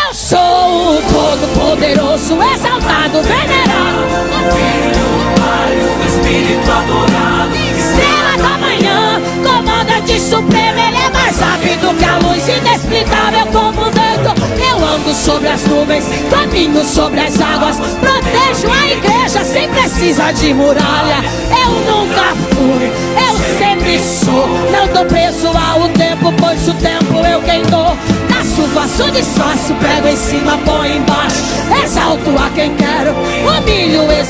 Eu sou o Todo-Poderoso, exaltado, venerado, o Filho, o Pai, o Espírito adorado. estrela da manhã, comandante supremo. Ele é mais rápido que a luz, inexplicável como o vento. Eu ando sobre as nuvens, caminho sobre as águas, protejo a igreja sem precisar de muralha. Eu nunca fui, eu sempre sou. Não tô preso ao tempo, pois o tempo eu quem dou. Faço disfarço, prego em cima, põe embaixo. Exalto a quem quer,